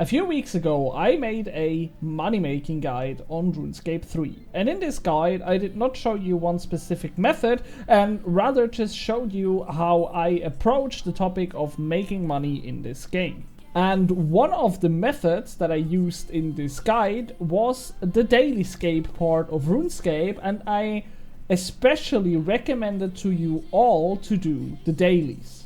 A few weeks ago, I made a money-making guide on RuneScape 3. And in this guide, I did not show you one specific method, and rather just showed you how I approach the topic of making money in this game. And one of the methods that I used in this guide was the dailyscape part of RuneScape, and I especially recommended to you all to do the dailies.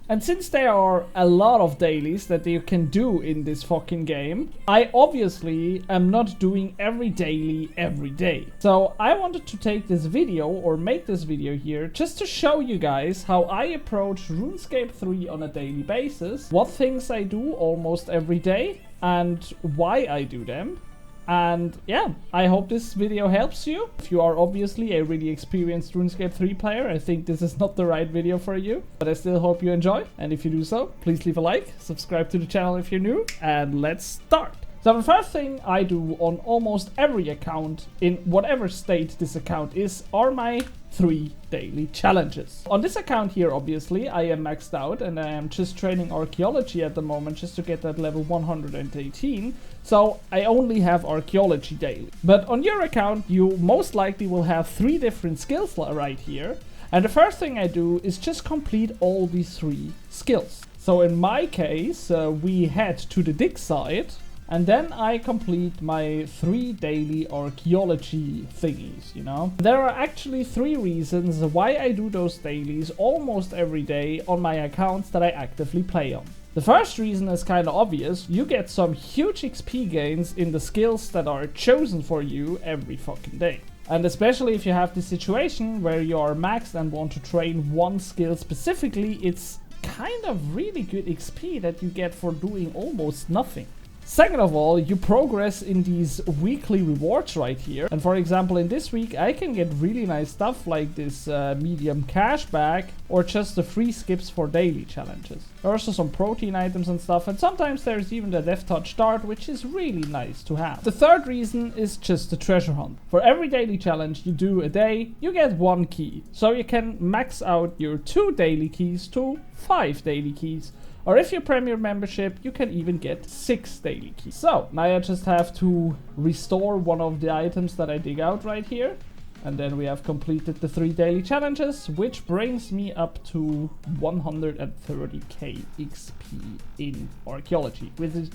And since there are a lot of dailies that you can do in this fucking game, I obviously am not doing every daily every day. So I wanted to take this video or make this video here just to show you guys how I approach RuneScape 3 on a daily basis, what things I do almost every day, and why I do them. And yeah, I hope this video helps you. If you are obviously a really experienced RuneScape 3 player, I think this is not the right video for you. But I still hope you enjoy. And if you do so, please leave a like, subscribe to the channel if you're new, and let's start. So the first thing I do on almost every account, in whatever state this account is, are my 3 daily challenges. On this account here, obviously, I am maxed out and I am just training archaeology at the moment just to get that level 118. So I only have archaeology daily. But on your account, you most likely will have 3 different skills right here. And the first thing I do is just complete all these 3 skills. So in my case, we head to the dig site. And then I complete my 3 daily archaeology thingies, you know. There are actually 3 reasons why I do those dailies almost every day on my accounts that I actively play on. The first reason is kind of obvious. You get some huge XP gains in the skills that are chosen for you every fucking day. And especially if you have the situation where you are maxed and want to train one skill specifically, it's kind of really good XP that you get for doing almost nothing. Second of all, you progress in these weekly rewards right here. And for example, in this week, I can get really nice stuff like this medium cashback or just the free skips for daily challenges. There are also some protein items and stuff, and sometimes there's even the Death Touch Dart, which is really nice to have. The third reason is just the treasure hunt. For every daily challenge you do a day, you get 1 key. So you can max out your 2 daily keys to 5 daily keys. Or if you Premier membership, you can even get 6 daily keys. So now I just have to restore one of the items that I dig out right here. And then we have completed the 3 daily challenges, which brings me up to 130k XP in archaeology,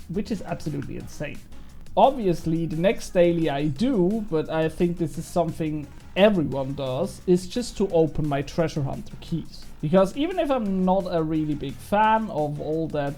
which is absolutely insane. Obviously, the next daily I do, but I think this is something everyone does, is just to open my treasure hunter keys. Because even if I'm not a really big fan of all that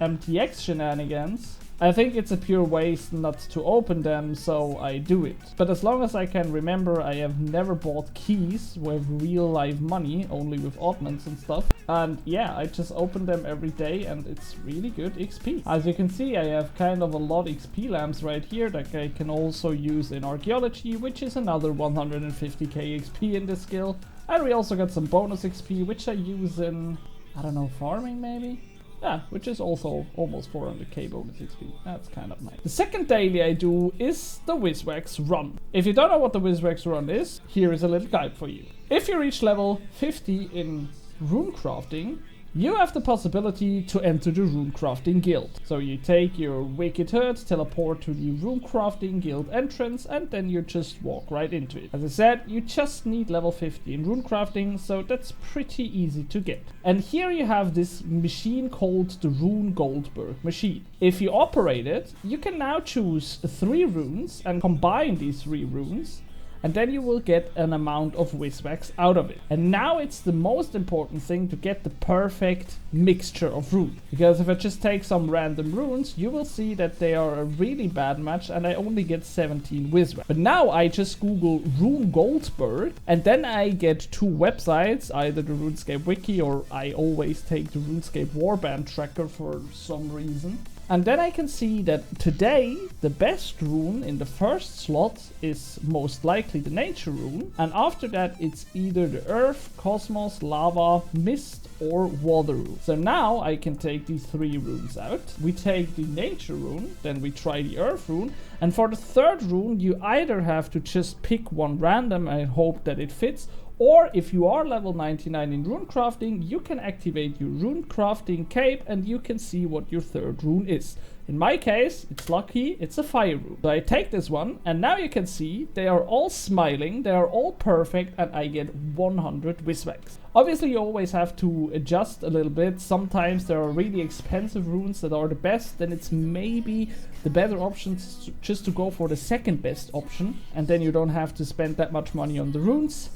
MTX shenanigans, I think it's a pure waste not to open them, so I do it. But as long as I can remember, I have never bought keys with real life money, only with oddments and stuff. And yeah, I just open them every day and it's really good XP. As you can see, I have kind of a lot XP lamps right here that I can also use in archaeology, which is another 150k XP in this skill. And we also got some bonus XP, which I use in, I don't know, farming maybe? Yeah, which is also almost 400k bonus XP. That's kind of nice. The second daily I do is the Viswax run. If you don't know what the Viswax run is, here is a little guide for you. If you reach level 50 in rune crafting, you have the possibility to enter the rune crafting guild. So you take your wicked hood, teleport to the rune crafting guild entrance, and then you just walk right into it. As I said, you just need level 50 in rune crafting, so that's pretty easy to get. And here you have this machine called the Rune Goldberg machine. If you operate it, you can now choose 3 runes and combine these 3 runes, and then you will get an amount of Viswax out of it. And now it's the most important thing to get the perfect mixture of runes. Because if I just take some random runes, you will see that they are a really bad match and I only get 17 Viswax. But now I just Google Rune Goldberg and then I get 2 websites, either the RuneScape wiki or I always take the RuneScape warband tracker for some reason. And then I can see that today the best rune in the first slot is most likely the nature rune, and after that it's either the earth, cosmos, lava, mist or water rune. So now I can take these 3 runes out. We take the nature rune, then we try the earth rune, and for the third rune you either have to just pick one random and hope that it fits, Or if you are level 99 in rune crafting, you can activate your rune crafting cape and you can see what your third rune is. In my case, it's lucky, it's a fire rune. So I take this one and now you can see they are all smiling, they are all perfect, and I get 100 Viswax. Obviously you always have to adjust a little bit. Sometimes there are really expensive runes that are the best, then it's maybe the better option just to go for the second best option, and then you don't have to spend that much money on the runes.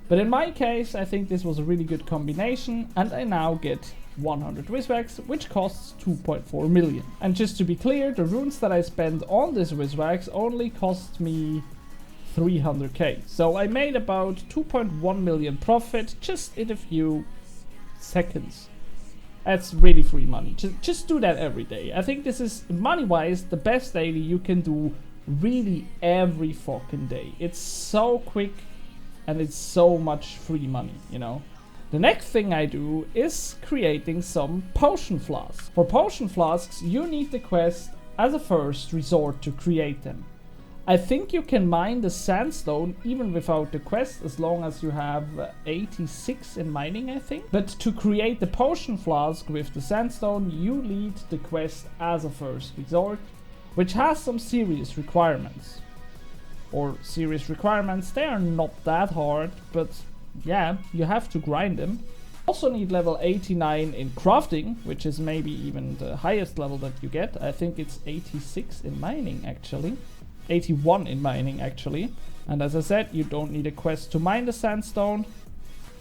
But in my case, I think this was a really good combination, and I now get 100 Viswax, which costs 2.4 million. And just to be clear, the runes that I spent on this Viswax only cost me 300k. So I made about 2.1 million profit just in a few seconds. That's really free money. Just do that every day. I think this is, money-wise, the best daily you can do really every fucking day. It's so quick and it's so much free money, you know. The next thing I do is creating some potion flasks. For potion flasks, you need the quest as a first resort to create them. I think you can mine the sandstone even without the quest, as long as you have 86 in mining, I think. But to create the potion flask with the sandstone, you need the quest as a first resort, which has some serious requirements. They are not that hard, but yeah, you have to grind them. Also need level 89 in crafting, which is maybe even the highest level that you get. I think it's 86 in mining actually. 81 in mining actually. And as I said, you don't need a quest to mine the sandstone.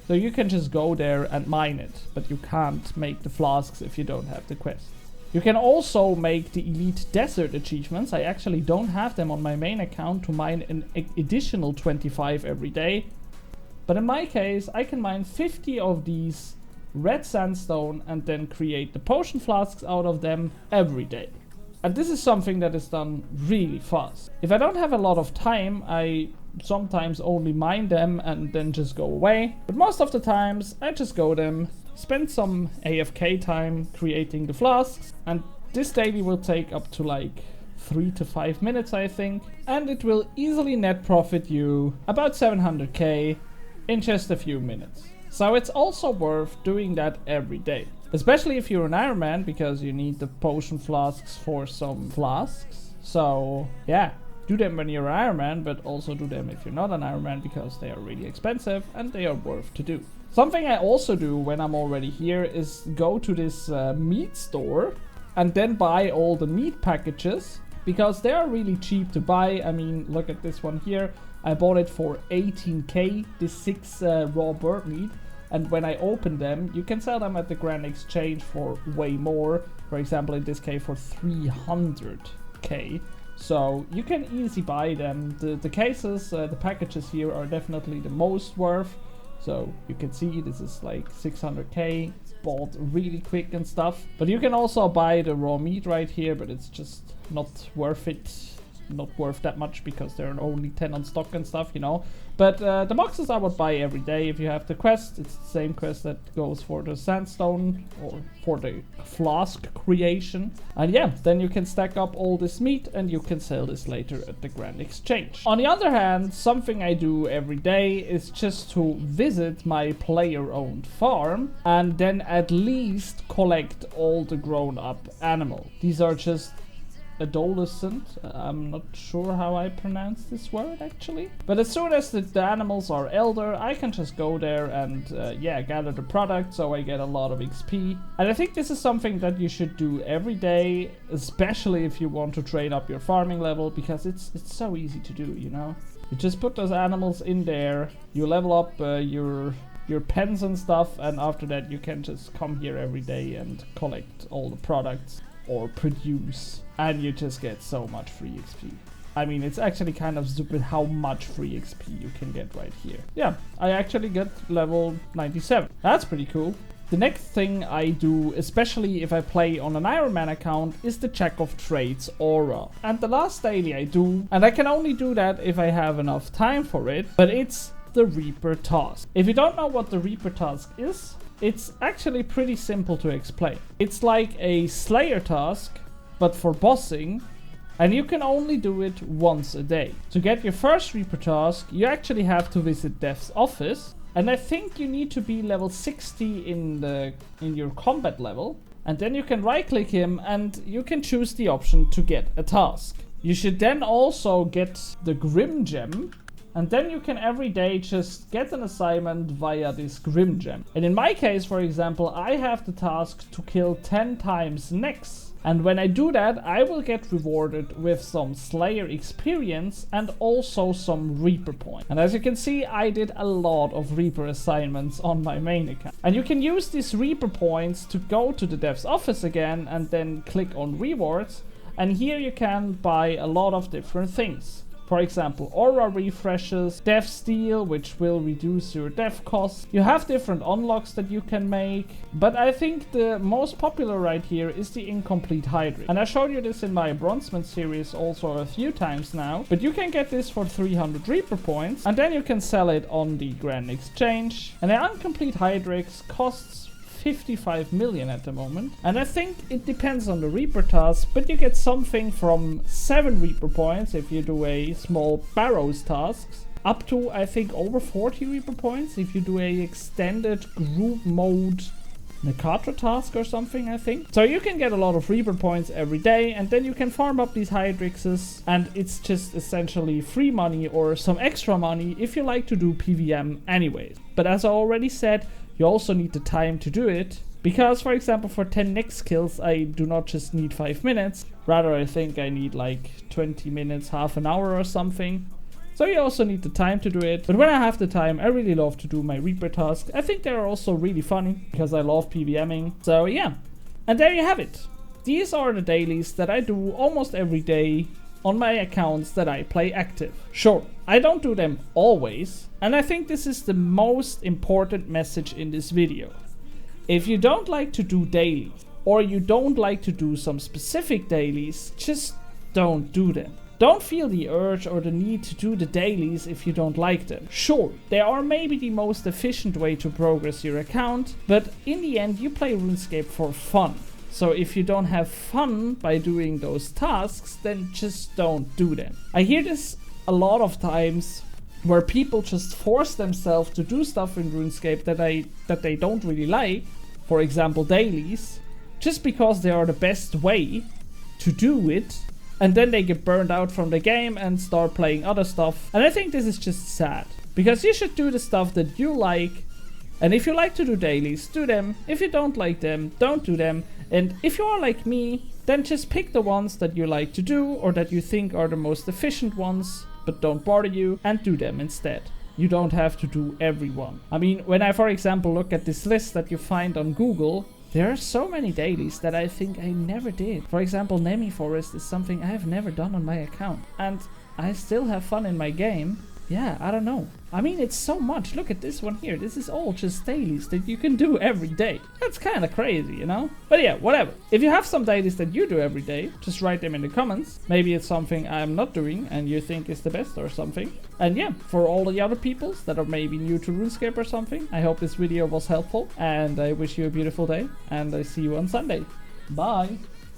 So you can just go there and mine it, but you can't make the flasks if you don't have the quest. You can also make the Elite Desert achievements. I actually don't have them on my main account to mine an additional 25 every day. But in my case, I can mine 50 of these red sandstone and then create the potion flasks out of them every day. And this is something that is done really fast. If I don't have a lot of time, I sometimes only mine them and then just go away. But most of the times, I just go them, spend some AFK time creating the flasks, and this daily will take up to like 3 to 5 minutes, I think. And it will easily net profit you about 700k in just a few minutes. So it's also worth doing that every day. Especially if you're an Iron Man, because you need the potion flasks for some flasks. So yeah, do them when you're an Iron Man, but also do them if you're not an Iron Man, because they are really expensive and they are worth to do. Something I also do when I'm already here is go to this meat store and then buy all the meat packages, because they are really cheap to buy. I mean, look at this one here. I bought it for 18k, this 6 raw bird meat. And when I open them, you can sell them at the Grand Exchange for way more. For example, in this case for 300k. So you can easily buy them. The cases, the packages here are definitely the most worth. So you can see this is like 600k, bought really quick and stuff. But you can also buy the raw meat right here, but it's just not worth it. Not worth that much because there are only 10 on stock and stuff, you know. But the boxes I would buy every day if you have the quest. It's the same quest that goes for the sandstone or for the flask creation. And yeah, then you can stack up all this meat and you can sell this later at the Grand Exchange. On the other hand, something I do every day is just to visit my player-owned farm and then at least collect all the grown-up animals. These are just adolescent. I'm not sure how I pronounce this word actually. But as soon as the animals are elder, I can just go there and yeah, gather the product, so I get a lot of XP. And I think this is something that you should do every day, especially if you want to train up your farming level, because it's so easy to do, you know. You just put those animals in there, you level up your pens and stuff, and after that you can just come here every day and collect all the products or produce, and you just get so much free XP. I mean, it's actually kind of stupid how much free XP you can get right here. Yeah, I actually get level 97. That's pretty cool. The next thing I do, especially if I play on an Iron Man account, is the Jack of Trades aura. And the last daily I do, and I can only do that if I have enough time for it, but it's the Reaper task. If you don't know what the Reaper task is, it's actually pretty simple to explain. It's like a Slayer task, but for bossing, and you can only do it once a day. To get your first Reaper task, you actually have to visit Dev's office, and I think you need to be level 60 in your combat level, and then you can right click him and you can choose the option to get a task. You should then also get the Grim Gem, and then you can every day just get an assignment via this Grim Gem. And in my case, for example, I have the task to kill 10 times Nex. And when I do that, I will get rewarded with some Slayer experience and also some Reaper points. And as you can see, I did a lot of Reaper assignments on my main account. And you can use these Reaper points to go to the dev's office again and then click on rewards. And here you can buy a lot of different things. For example, aura refreshes, dev steel, which will reduce your dev costs. You have different unlocks that you can make, but I think the most popular right here is the incomplete Hydrix. And I showed you this in my Bronzeman series also a few times now, but you can get this for 300 Reaper points, and then you can sell it on the Grand Exchange. And the incomplete Hydrix costs 55 million at the moment, and I think it depends on the Reaper task, but you get something from 7 Reaper points if you do a small Barrows tasks, up to I think over 40 Reaper points if you do a extended group mode Nakatra task or something, I think. So you can get a lot of Reaper points every day, and then you can farm up these Hydrixes, and it's just essentially free money or some extra money if you like to do PVM anyways. But as I already said, you also need the time to do it, because for example for 10 Nex kills I do not just need 5 minutes, rather I think I need like 20 minutes, half an hour or something. So you also need the time to do it, but when I have the time I really love to do my Reaper tasks. I think they're also really funny because I love PVMing. So yeah, and there you have it. These are the dailies that I do almost every day on my accounts that I play active. Sure, I don't do them always, and I think this is the most important message in this video. If you don't like to do dailies, or you don't like to do some specific dailies, just don't do them. Don't feel the urge or the need to do the dailies if you don't like them. Sure, they are maybe the most efficient way to progress your account, but in the end you play RuneScape for fun. So if you don't have fun by doing those tasks, then just don't do them. I hear this a lot of times where people just force themselves to do stuff in RuneScape that they don't really like. For example, dailies, just because they are the best way to do it, and then they get burned out from the game and start playing other stuff. And I think this is just sad, because you should do the stuff that you like. And if you like to do dailies, do them. If you don't like them, don't do them. And if you are like me, then just pick the ones that you like to do or that you think are the most efficient ones, but don't bother you, and do them instead. You don't have to do every one. I mean, when I, for example, look at this list that you find on Google, there are so many dailies that I think I never did. For example, Nemi Forest is something I have never done on my account, and I still have fun in my game. Yeah, I don't know. I mean, it's so much. Look at this one here. This is all just dailies that you can do every day. That's kind of crazy, you know? But yeah, whatever. If you have some dailies that you do every day, just write them in the comments. Maybe it's something I'm not doing and you think is the best or something. And yeah, for all the other peoples that are maybe new to RuneScape or something, I hope this video was helpful. And I wish you a beautiful day. And I see you on Sunday. Bye.